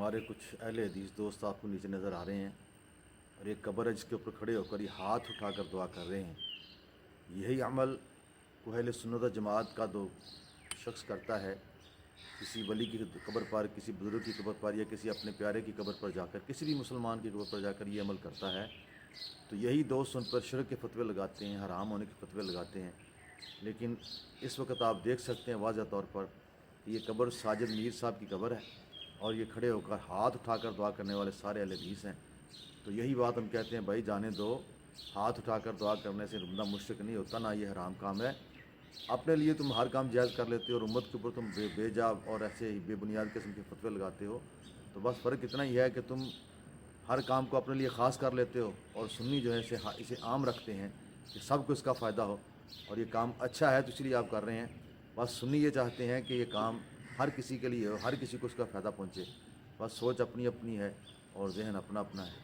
हमारे कुछ अहले हदीस दोस्त आपको नीचे नज़र आ रहे हैं और एक कब्र है जिसके ऊपर खड़े होकर ये हाथ उठाकर दुआ कर रहे हैं। यही अमल को अहले सुन्नत जमात का दो शख्स करता है, किसी वली की कब्र पर, किसी बुज़ुर्ग की कब्र पर या किसी अपने प्यारे की कब्र पर जाकर, किसी भी मुसलमान की कब्र पर जाकर ये अमल करता है। तो यही दोस्त उन पर शिरक के फतवे लगाते हैं, हराम होने के फतवे लगाते हैं। लेकिन इस वक्त आप देख सकते हैं वाज़ह तौर पर कि ये कब्र साजिद मीर साहब की कब्र है और ये खड़े होकर हाथ उठाकर दुआ करने वाले सारे अहले हदीस हैं। तो यही बात हम कहते हैं, भाई जाने दो, हाथ उठाकर दुआ करने से बंदा मुशरिक नहीं होता, ना ये हराम काम है। अपने लिए तुम हर काम जायज़ कर लेते हो और उम्मत के ऊपर तुम बेजा और ऐसे ही बेबुनियाद किस्म के फतवे लगाते हो। तो बस फ़र्क इतना ही है कि तुम हर काम को अपने लिए ख़ास कर लेते हो और सुन्नी जो है इसे आम रखते हैं कि सबको इसका फ़ायदा हो और ये काम अच्छा है तो इसलिए आप कर रहे हैं। बस सुन्नी ये चाहते हैं कि ये काम हर किसी के लिए हो, हर किसी को उसका फ़ायदा पहुँचे। बस सोच अपनी अपनी है और जहन अपना अपना है।